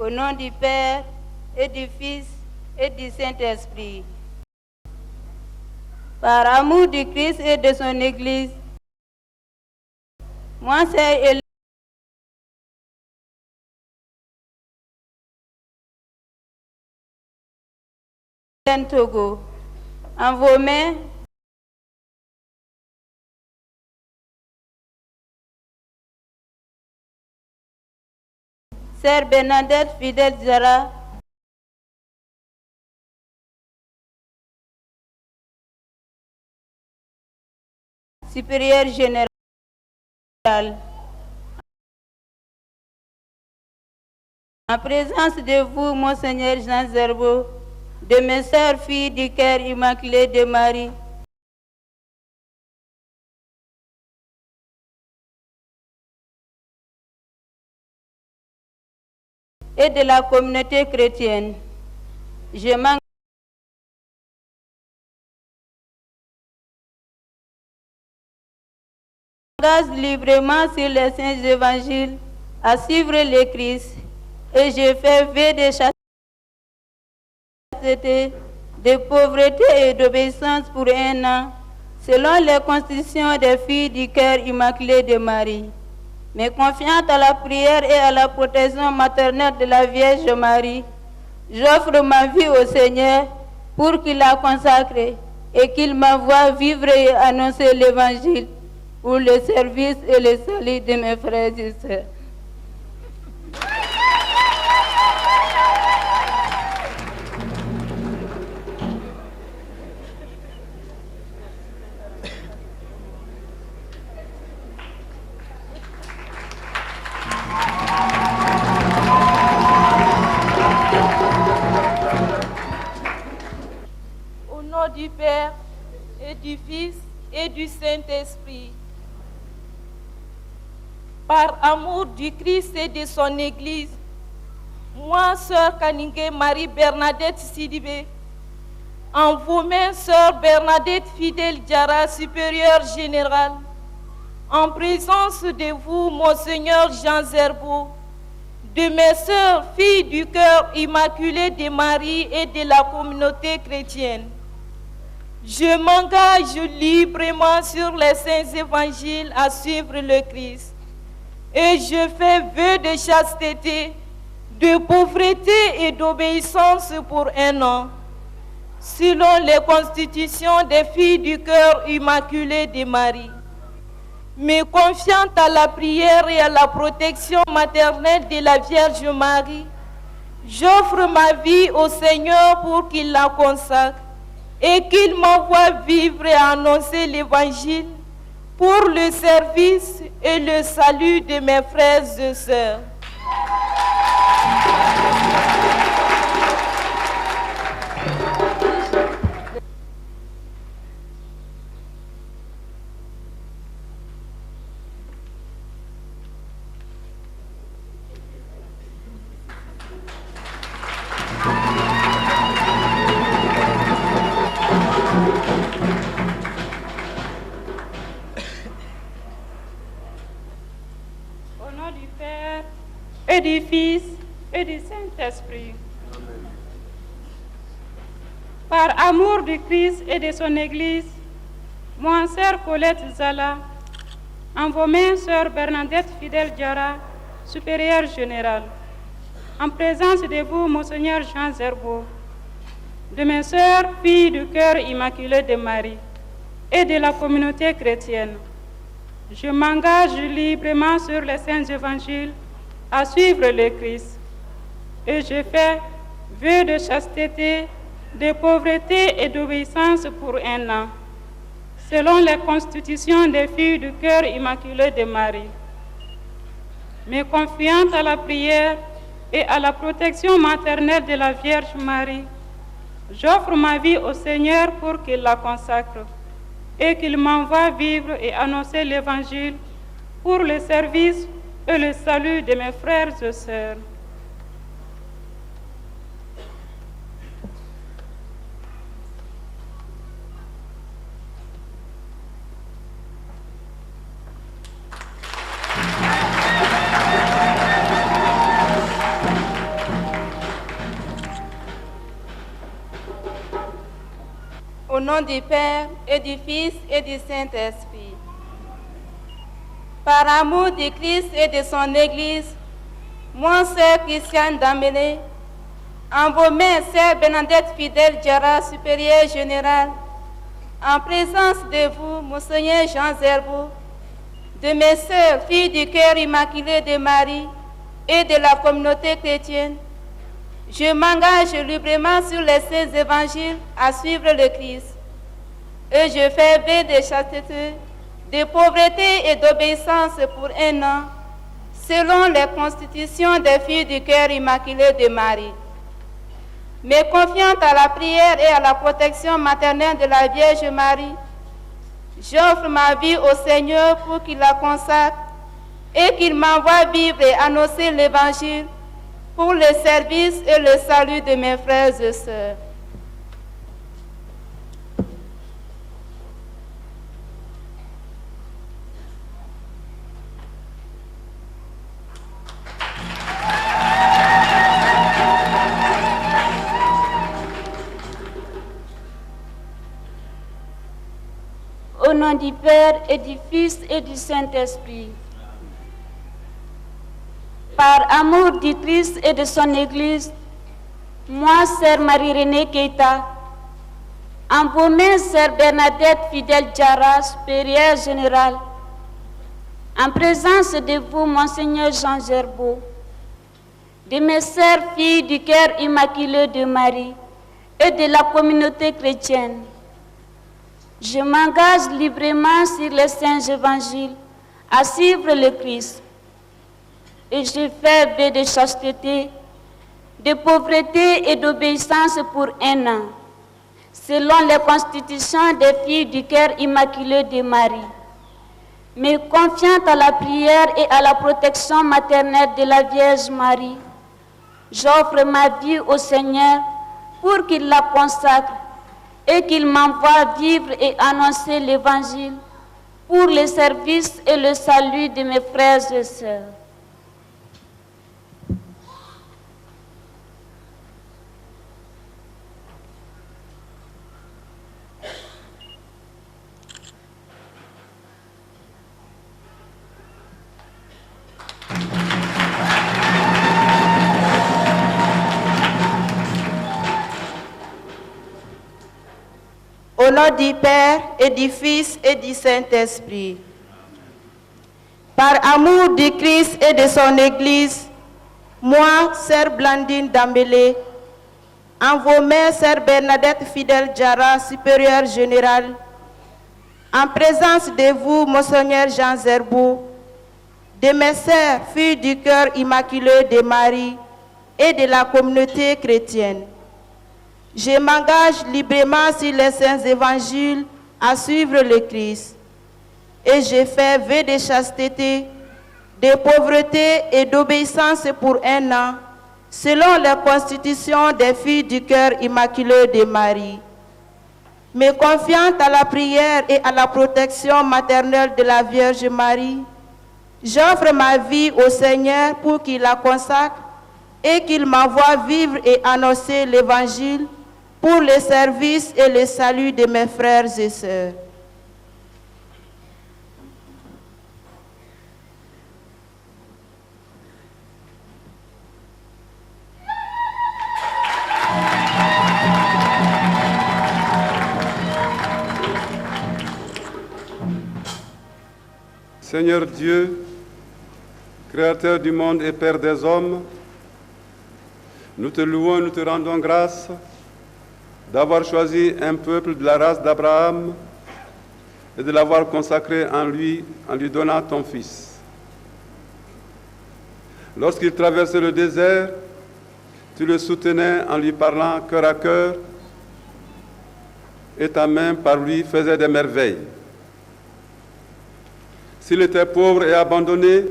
Au nom du Père et du Fils et du Saint-Esprit. Par amour du Christ et de son Église, moi, c'est Hélène Togo. En vos mains, Sœur Bernadette Fidèle Zara, supérieure générale. En présence de vous, Monseigneur Jean Zerbo, de mes sœurs filles du cœur immaculé de Marie, et de la communauté chrétienne, je m'engage librement sur les saints évangiles à suivre le Christ, et je fais vœu de chasteté, de pauvreté et d'obéissance pour 1 an, selon les constitutions des filles du cœur immaculé de Marie. Mais confiante à la prière et à la protection maternelle de la Vierge Marie, j'offre ma vie au Seigneur pour qu'il la consacre et qu'il m'envoie vivre et annoncer l'Évangile pour le service et le salut de mes frères et sœurs. Au nom du Père et du Fils et du Saint-Esprit, par amour du Christ et de son Église, moi, sœur Kaningé Marie Bernadette Sidibé, en vos mains, sœur Bernadette Fidèle Diarra, supérieure générale, en présence de vous, Monseigneur Jean Zerbo, de mes sœurs, filles du cœur immaculé de Marie et de la communauté chrétienne, je m'engage librement sur les saints évangiles à suivre le Christ. Et je fais vœu de chasteté, de pauvreté et d'obéissance pour 1 an, selon les constitutions des filles du cœur immaculé de Marie. Mais confiante à la prière et à la protection maternelle de la Vierge Marie, j'offre ma vie au Seigneur pour qu'il la consacre et qu'il m'envoie vivre et annoncer l'Évangile pour le service et le salut de mes frères et sœurs. Et du Fils et du Saint-Esprit. Par amour du Christ et de son Église, moi, sœur Colette Zala, en vos mains, sœur Bernadette Fidèle Diarra, supérieure générale, en présence de vous, Monseigneur Jean Zerbo, de mes sœurs, filles du cœur immaculé de Marie, et de la communauté chrétienne, je m'engage librement sur les saints évangiles à suivre le Christ, et je fais vœu de chasteté, de pauvreté et d'obéissance pour 1 an, selon les constitutions des filles du cœur immaculé de Marie. Mais confiante à la prière et à la protection maternelle de la Vierge Marie, j'offre ma vie au Seigneur pour qu'il la consacre et qu'il m'envoie vivre et annoncer l'Évangile pour le service et le salut de mes frères et sœurs. nom du Père et du Fils et du Saint-Esprit. Par amour du Christ et de son Église, moi, sœur Christiane Dambélé, en vos mains, sœur Bernadette Fidèle Diarra, supérieure générale, en présence de vous, Monseigneur Jean Zerbo, de mes sœurs, filles du cœur immaculé de Marie et de la communauté chrétienne, je m'engage librement sur les saints évangiles à suivre le Christ. Et je fais vœu de chasteté, de pauvreté et d'obéissance pour 1 an, selon les constitutions des filles du cœur immaculé de Marie. Me confiant à la prière et à la protection maternelle de la Vierge Marie, j'offre ma vie au Seigneur pour qu'il la consacre et qu'il m'envoie vivre et annoncer l'Évangile pour le service et le salut de mes frères et sœurs. Au nom du Père et du Fils et du Saint-Esprit. Par amour du Christ et de son Église, moi, sœur Marie-Renée Keita, en vos mains, sœur Bernadette Fidèle Diarra, supérieure générale, en présence de vous, Monseigneur Jean Gerbeau, de mes sœurs filles du cœur immaculé de Marie et de la communauté chrétienne, je m'engage librement sur les saints évangiles à suivre le Christ. Et je fais vœu de chasteté, de pauvreté et d'obéissance pour 1 an, selon les constitutions des filles du cœur immaculé de Marie. Me confiant à la prière et à la protection maternelle de la Vierge Marie, j'offre ma vie au Seigneur pour qu'il la consacre et qu'il m'envoie vivre et annoncer l'Évangile pour le service et le salut de mes frères et sœurs. Au nom du Père et du Fils et du Saint-Esprit. Par amour du Christ et de son Église, moi, sœur Blandine Dambélé, en vos mains, sœur Bernadette Fidèle Diarra, supérieure générale, en présence de vous, Monseigneur Jean Zerbo, de mes sœurs, filles du cœur immaculé de Marie et de la communauté chrétienne, je m'engage librement sur les saints évangiles à suivre le Christ. Et je fais vœu de chasteté, de pauvreté et d'obéissance pour 1 an, selon les constitutions des filles du cœur immaculé de Marie. Me confiant à la prière et à la protection maternelle de la Vierge Marie, j'offre ma vie au Seigneur pour qu'il la consacre et qu'il m'envoie vivre et annoncer l'Évangile pour le service et le salut de mes frères et sœurs. Seigneur Dieu, Créateur du monde et Père des hommes, nous te louons et nous te rendons grâce d'avoir choisi un peuple de la race d'Abraham et de l'avoir consacré en lui donnant ton Fils. Lorsqu'il traversait le désert, tu le soutenais en lui parlant cœur à cœur et ta main par lui faisait des merveilles. S'il était pauvre et abandonné,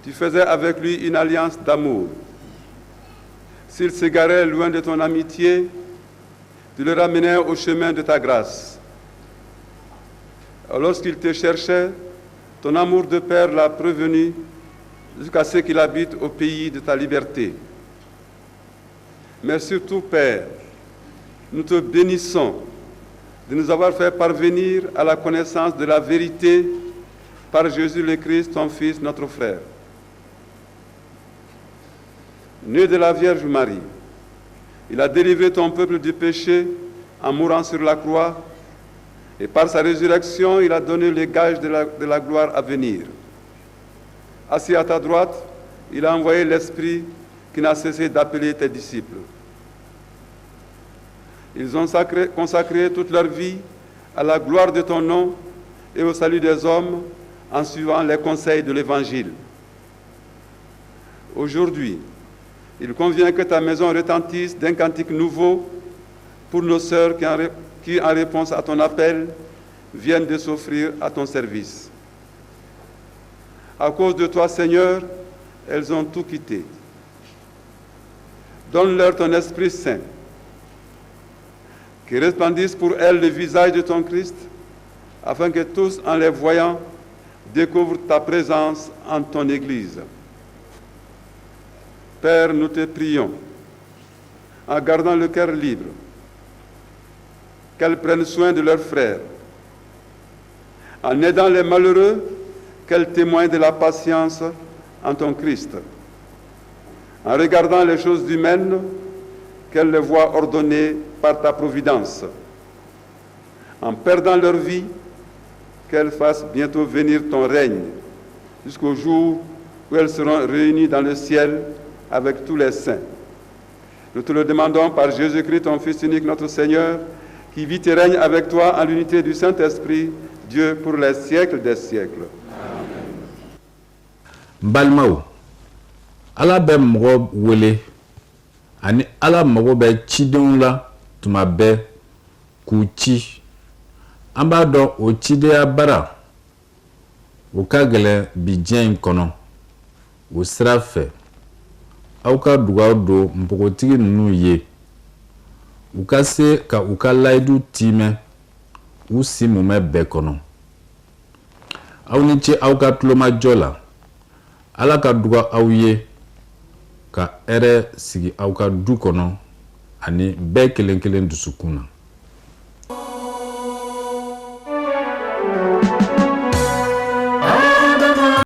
tu faisais avec lui une alliance d'amour. S'il s'égarait loin de ton amitié, tu le ramenais au chemin de ta grâce. Lorsqu'il te cherchait, ton amour de père l'a prévenu jusqu'à ce qu'il habite au pays de ta liberté. Mais surtout, Père, nous te bénissons de nous avoir fait parvenir à la connaissance de la vérité par Jésus le Christ, ton Fils, notre frère. Né de la Vierge Marie, il a délivré ton peuple du péché en mourant sur la croix, et par sa résurrection, il a donné les gages de la gloire à venir. Assis à ta droite, il a envoyé l'Esprit qui n'a cessé d'appeler tes disciples. Ils ont consacré toute leur vie à la gloire de ton nom et au salut des hommes en suivant les conseils de l'Évangile. Aujourd'hui, il convient que ta maison retentisse d'un cantique nouveau pour nos sœurs qui, en réponse à ton appel, viennent de s'offrir à ton service. À cause de toi, Seigneur, elles ont tout quitté. Donne-leur ton Esprit Saint, qui resplendisse pour elles le visage de ton Christ, afin que tous, en les voyant, découvrent ta présence en ton Église. Père, nous te prions, en gardant le cœur libre, qu'elles prennent soin de leurs frères, en aidant les malheureux, qu'elles témoignent de la patience en ton Christ, en regardant les choses humaines, qu'elles les voient ordonnées par ta providence, en perdant leur vie, qu'elles fassent bientôt venir ton règne, jusqu'au jour où elles seront réunies dans le ciel avec tous les saints. Nous te le demandons par Jésus-Christ, ton Fils unique, notre Seigneur, qui vit et règne avec toi en l'unité du Saint-Esprit, Dieu pour les siècles des siècles. Balmao, ala be mɔgɔ wele ani ala mago bɛ cidenw la tuma bɛɛ k'u ci. An b'a dɔn o cidenya bara o ka gɛlɛn bi diɲɛ in kɔnɔ. O sira fɛ aw ka dugawu don npogotigi ninnu ye u ka se ka u ka layidu tiimɛ u si mumɛ bɛɛ kɔnɔ. Aw ni ce aw ka tulomajɔ la. Ala ka duga aw ye ka hɛrɛ sigi aw ka du kɔnɔ ani bɛɛ kelen kelen dusukun na.